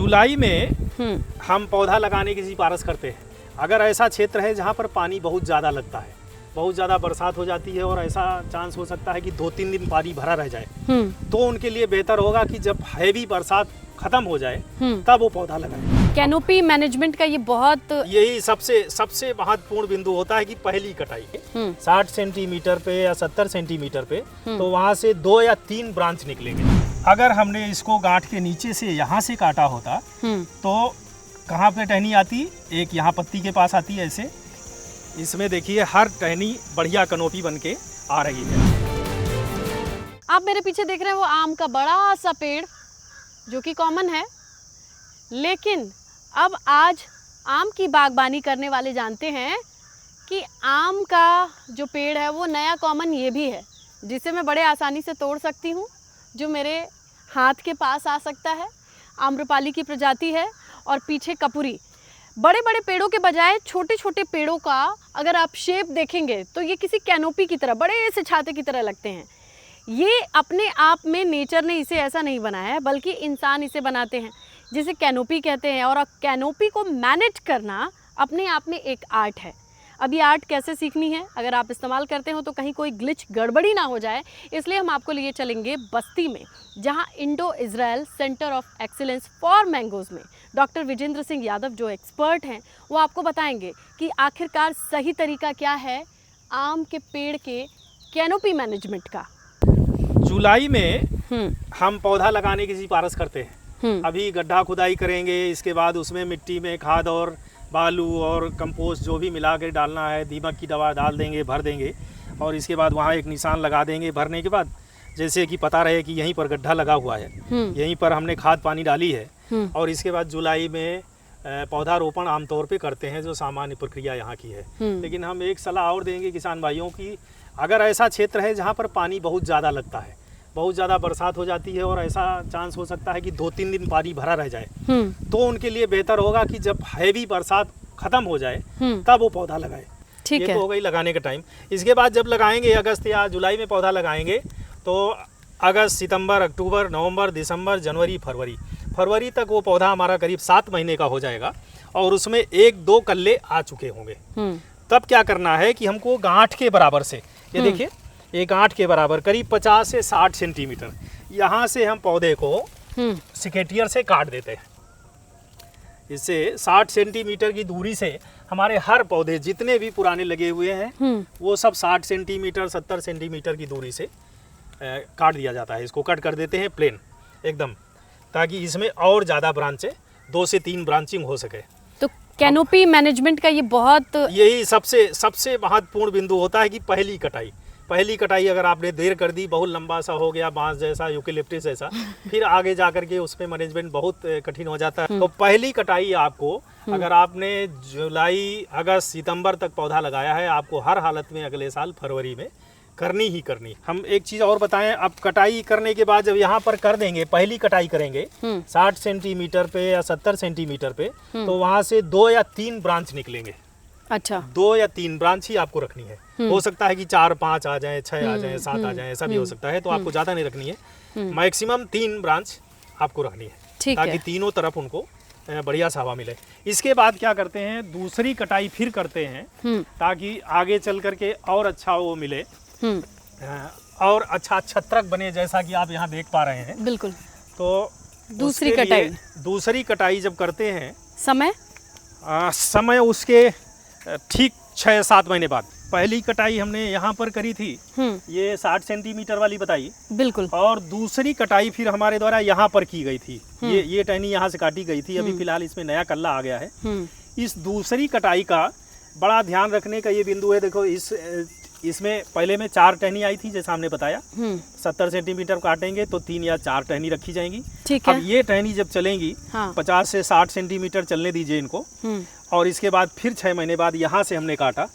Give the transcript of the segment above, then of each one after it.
जुलाई में हम पौधा लगाने की सिफारिश करते हैं। अगर ऐसा क्षेत्र है जहाँ पर पानी बहुत ज़्यादा लगता है, बहुत ज़्यादा बरसात हो जाती है और ऐसा चांस हो सकता है कि 2-3 दिन पानी भरा रह जाए, तो उनके लिए बेहतर होगा कि जब हैवी बरसात खत्म हो जाए तब वो पौधा लगाएं। कैनोपी मैनेजमेंट का ये बहुत यही सबसे महत्वपूर्ण बिंदु होता है कि पहली कटाई 60 सेंटीमीटर पे या 70 सेंटीमीटर पे तो वहाँ से 2 या 3 ब्रांच निकलेंगे। अगर हमने इसको गांठ के नीचे से यहाँ से काटा होता तो कहाँ पे टहनी आती, एक यहाँ पत्ती के पास आती है ऐसे। इसमें देखिए हर टहनी बढ़िया कैनोपी बन के आ रही है। आप मेरे पीछे देख रहे हैं वो आम का बड़ा सा पेड़ जो कि कॉमन है, लेकिन अब आज आम की बागबानी करने वाले जानते हैं कि आम का जो पेड़ है वो नया कॉमन ये भी है जिसे मैं बड़े आसानी से तोड़ सकती हूँ, जो मेरे हाथ के पास आ सकता है। आम्रपाली की प्रजाति है और पीछे कपूरी। बड़े बड़े पेड़ों के बजाय छोटे छोटे पेड़ों का अगर आप शेप देखेंगे तो ये किसी कैनोपी की तरह, बड़े से छाते की तरह लगते हैं। ये अपने आप में नेचर ने इसे ऐसा नहीं बनाया है, बल्कि इंसान इसे बनाते हैं, जिसे कैनोपी कहते हैं। और कैनोपी को मैनेज करना अपने आप में एक आर्ट है। अब ये आर्ट कैसे सीखनी है, अगर आप इस्तेमाल करते हो तो कहीं कोई ग्लिच गड़बड़ी ना हो जाए, इसलिए हम आपको लिए चलेंगे बस्ती में, जहां Indo Israel centre of excellence for mangoes में डॉक्टर विजेंद्र सिंह यादव जो एक्सपर्ट हैं वो आपको बताएंगे कि आखिरकार सही तरीका क्या है आम के पेड़ के कैनोपी मैनेजमेंट का। जुलाई में हम पौधा लगाने की सिफारिश करते हैं। अभी गड्ढा खुदाई करेंगे, इसके बाद उसमें मिट्टी में खाद और बालू और कंपोस्ट जो भी मिला के डालना है, दीमक की दवा डाल देंगे, भर देंगे और इसके बाद वहाँ एक निशान लगा देंगे। भरने के बाद जैसे कि पता रहे कि यहीं पर गड्ढा लगा हुआ है, यहीं पर हमने खाद पानी डाली है। और इसके बाद जुलाई में पौधारोपण आमतौर पे करते हैं, जो सामान्य प्रक्रिया यहाँ की है। लेकिन हम एक सलाह और देंगे किसान भाइयों की, अगर ऐसा क्षेत्र है जहाँ पर पानी बहुत ज़्यादा लगता है, बहुत ज़्यादा बरसात हो जाती है और ऐसा चांस हो सकता है कि 2-3 दिन पानी भरा रह जाए, तो उनके लिए बेहतर होगा कि जब हैवी बरसात खत्म हो जाए तब वो पौधा लगाए। ठीक है, ये तो हो गई लगाने का टाइम। इसके बाद जब लगाएंगे, अगस्त या जुलाई में पौधा लगाएंगे तो अगस्त, सितंबर, अक्टूबर, नवंबर, दिसंबर, जनवरी, फरवरी तक वो पौधा हमारा करीब 7 महीने का हो जाएगा और उसमें 1-2 कल्ले आ चुके होंगे। तब क्या करना है कि हमको गांठ के बराबर से, ये देखिए ये गांठ के बराबर करीब 50 से 60 सेंटीमीटर यहाँ से हम पौधे को सिकेटियर से काट देते हैं। इससे 60 सेंटीमीटर की दूरी से हमारे हर पौधे जितने भी पुराने लगे हुए हैं वो सब 60 सेंटीमीटर 70 सेंटीमीटर की दूरी से काट दिया जाता है। इसको कट कर देते हैं प्लेन एकदम, ताकि इसमें और ज़्यादा ब्रांचें 2 से 3 ब्रांचिंग हो सके। तो कैनोपी मैनेजमेंट का ये बहुत यही सबसे महत्वपूर्ण बिंदु होता है कि पहली कटाई अगर आपने देर कर दी, बहुत लंबा सा हो गया बांस जैसा, यूकेलिप्टस जैसा, फिर आगे जा करके उसमें मैनेजमेंट बहुत कठिन हो जाता है। तो पहली कटाई आपको, अगर आपने जुलाई, अगस्त, सितंबर तक पौधा लगाया है, आपको हर हालत में अगले साल फरवरी में करनी ही करनी। हम एक चीज़ और बताएं, अब कटाई करने के बाद जब यहाँ पर कर देंगे, पहली कटाई करेंगे 60 सेंटीमीटर पे या 70 सेंटीमीटर पे, तो वहाँ से 2 या 3 ब्रांच निकलेंगे। अच्छा, 2 या 3 ब्रांच ही आपको रखनी है। हो सकता है कि 4-5 आ जाए, 6 आ जाए, 7 आ जाए, ऐसा भी हो सकता है। तो आपको ज़्यादा नहीं रखनी है, मैक्सिमम 3 ब्रांच आपको रखनी है, ताकि तीनों तरफ उनको बढ़िया सा हवा मिले। इसके बाद क्या करते हैं, दूसरी कटाई फिर करते हैं ताकि आगे चल करके और अच्छा वो मिले और अच्छा छत्रक बने, जैसा कि आप यहाँ देख पा रहे हैं। बिल्कुल। तो दूसरी कटाई जब करते हैं, समय उसके ठीक 6-7 महीने बाद। पहली कटाई हमने यहाँ पर करी थी, ये 60 सेंटीमीटर वाली बताई। बिल्कुल। और दूसरी कटाई फिर हमारे द्वारा यहाँ पर की गई थी। ये टहनी यहाँ से काटी गई थी। अभी फिलहाल इसमें नया कल्ला आ गया है। इस दूसरी कटाई का बड़ा ध्यान रखने का ये बिंदु है। देखो इसमें पहले में 4 टहनी आई थी, जैसा हमने बताया। 70 सेंटीमीटर काटेंगे तो 3 या 4 टहनी रखी जाएंगी। ठीक है। अब ये टहनी जब चलेंगी, 50 से 60 सेंटीमीटर चलने दीजिए इनको। और इसके बाद फिर 6 महीने बाद यहाँ से हमने काटा।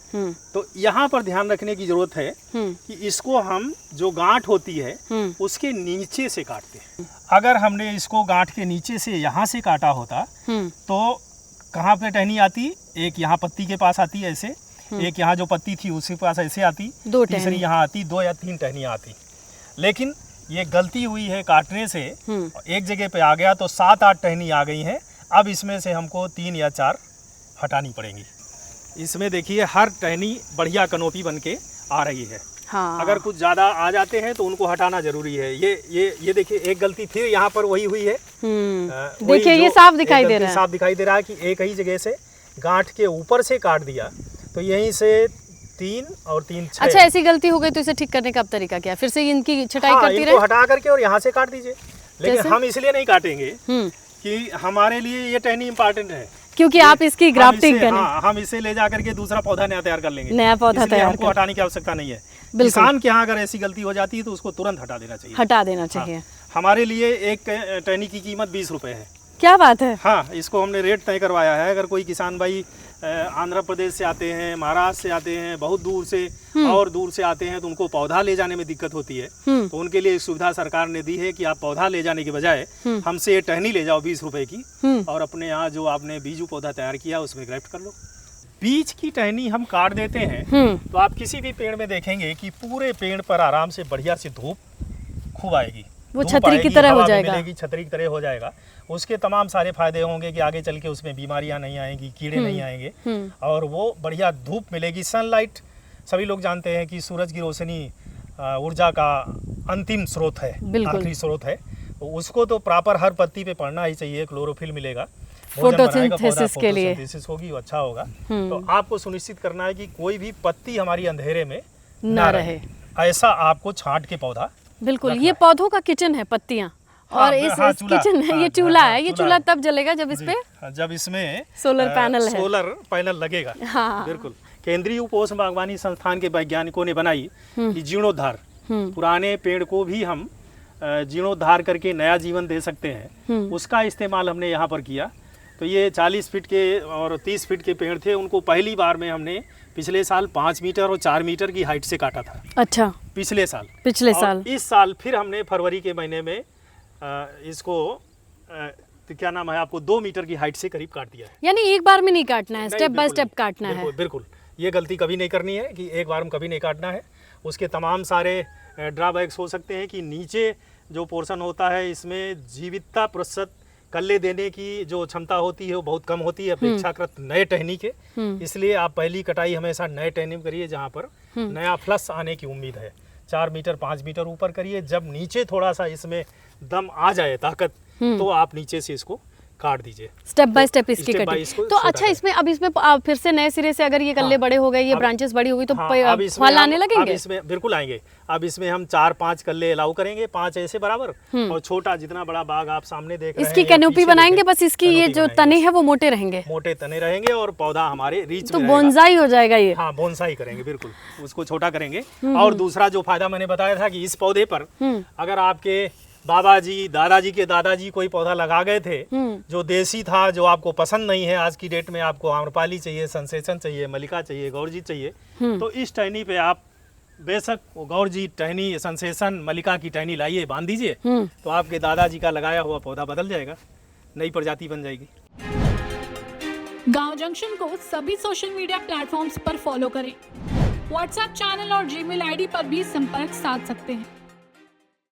तो यहाँ पर ध्यान रखने की जरूरत है कि इसको हम जो गांठ होती है उसके नीचे से काटते हैं। अगर हमने इसको गांठ के नीचे से यहाँ से काटा होता तो कहाँ पे टहनी आती, एक यहाँ पत्ती के पास आती है ऐसे, एक यहाँ जो पत्ती थी उसके पास ऐसे आती, तीसरी यहाँ आती, 2 या 3 टहनियाँ आती। लेकिन ये गलती हुई है काटने से, एक जगह पे आ गया तो 7-8 टहनी आ गई हैं। अब इसमें से हमको 3 या 4 हटानी पड़ेंगी। इसमें देखिए हर टहनी बढ़िया कनोपी बन के आ रही है। हाँ। अगर कुछ ज़्यादा आ जाते हैं तो उनको हटाना जरूरी है। ये देखिए एक गलती फिर यहाँ पर वही हुई है। देखिए ये साफ दिखाई दे रहा है, साफ दिखाई दे रहा है कि एक ही जगह से गांठ के ऊपर से काट दिया, तो यहीं से 3 और 3 6। अच्छा, ऐसी गलती हो गई तो इसे ठीक करने का अब तरीका क्या है? फिर से इनकी छटाई करती रहे, हटा करके और यहाँ से काट दीजिए। लेकिन हम इसलिए नहीं काटेंगे कि हमारे लिए ये टहनी इम्पोर्टेंट है, क्योंकि आप इसकी ग्राफ्टिंग करें। हम इसे ले जा करके दूसरा पौधा नया तैयार कर लेंगे, नया पौधा तैयार हमको हटाने की आवश्यकता नहीं है। किसान के यहाँ अगर ऐसी गलती हो जाती है तो उसको तुरंत हटा देना चाहिए। हमारे लिए एक टहनी की कीमत 20 रुपए है। क्या बात है। हाँ, इसको हमने रेट तय करवाया है। अगर कोई किसान भाई आंध्र प्रदेश से आते हैं, महाराष्ट्र से आते हैं, बहुत दूर से और दूर से आते हैं, तो उनको पौधा ले जाने में दिक्कत होती है, तो उनके लिए एक सुविधा सरकार ने दी है कि आप पौधा ले जाने के बजाय हमसे ये टहनी ले जाओ 20 रुपए की, और अपने यहाँ जो आपने बीजू पौधा तैयार किया उसमें ग्राफ्ट कर लो। बीज की टहनी हम काट देते हैं तो आप किसी भी पेड़ में देखेंगे कि पूरे पेड़ पर आराम से बढ़िया सी धूप खूब आएगी, वो छतरी की तरह हो जाएगा, छतरी की तरह हो जाएगा। उसके तमाम सारे फायदे होंगे कि आगे चल के उसमें बीमारियां नहीं आएंगी, कीड़े नहीं आएंगे, और वो बढ़िया धूप मिलेगी। सनलाइट, सभी लोग जानते हैं कि सूरज की रोशनी ऊर्जा का अंतिम स्रोत है, आखिरी स्रोत है। तो उसको तो प्रॉपर हर पत्ती पे पड़ना ही चाहिए। क्लोरोफिल मिलेगा, फोटोसिंथेसिस के लिए होगी, वो अच्छा होगा। तो आपको सुनिश्चित करना है कि कोई भी पत्ती हमारी अंधेरे में ना रहे, ऐसा आपको छांट के पौधा। बिल्कुल, ये पौधों का किचन है, पत्तियां। और इस किचन है, ये चूल्हा है। ये चूल्हा तब जलेगा जब इसमें सोलर पैनल लगेगा। हाँ। बिल्कुल। केंद्रीय उपोष्ण बागवानी संस्थान के वैज्ञानिकों ने बनाई कि जीर्णोद्धार, पुराने पेड़ को भी हम जीर्णोद्धार करके नया जीवन दे सकते हैं, उसका इस्तेमाल हमने यहाँ पर किया। तो ये 40 फीट के और 30 फीट के पेड़ थे, उनको पहली बार में हमने पिछले साल 5 मीटर और 4 मीटर की हाइट से काटा था। अच्छा, पिछले साल। इस साल फिर हमने फरवरी के महीने में इसको तो क्या नाम है, आपको 2 मीटर की हाइट से करीब काट दिया है। यानी एक बार में नहीं काटना है, स्टेप बाय स्टेप काटना है। बिल्कुल, ये गलती कभी नहीं करनी है कि एक बार में कभी नहीं काटना है। उसके तमाम सारे ड्रॉबैक्स हो सकते हैं कि नीचे जो पोर्शन होता है इसमें जीवितता प्रतिशत कल्ले देने की जो क्षमता होती है वो बहुत कम होती है अपेक्षाकृत नए टहनी के। इसलिए आप पहली कटाई हमेशा नए टहनी में करिए जहाँ पर नया फ्लस आने की उम्मीद है। 4 मीटर 5 मीटर ऊपर करिए। जब नीचे थोड़ा सा इसमें दम आ जाए, ताकत, तो आप नीचे से इसको काट दीजिए, स्टेप बाय स्टेप इसकी कटिंग। तो अच्छा, इसमें फिर से नए सिरे से अगर ये कल्ले बड़े हो गए, ये ब्रांचेस बड़ी हो गई, तो फल आने लगेंगे। इसमें बिल्कुल आएंगे। अब इसमें हम 4-5 कल्ले अलाउ करेंगे, 5 ऐसे बराबर, और छोटा जितना बड़ा बाग आप सामने देख रहे हैं, इसकी कैनोपी बनाएंगे। बस इसकी ये जो तने हैं वो मोटे रहेंगे और पौधा हमारे रीच में, तो बोनसाई हो जाएगा ये। हाँ, बोनसाई करेंगे, बिल्कुल उसको छोटा करेंगे। और दूसरा जो फायदा मैंने बताया था कि इस पौधे पर अगर आपके बाबा जी, दादाजी के दादाजी कोई पौधा लगा गए थे जो देसी था, जो आपको पसंद नहीं है, आज की डेट में आपको आम्रपाली चाहिए, सेंसेशन चाहिए, मलिका चाहिए, गौरजीत चाहिए, तो इस टहनी पे आप बेशक गौरजीत टहनी, सेंसेशन, मलिका की टहनी लाइए, बांध दीजिए, तो आपके दादाजी का लगाया हुआ पौधा बदल जाएगा, नई प्रजाति बन जाएगी। गांव जंक्शन को सभी सोशल मीडिया प्लेटफॉर्म्स पर फॉलो करें। व्हाट्सएप चैनल और जीमेल आईडी पर भी संपर्क साध सकते हैं।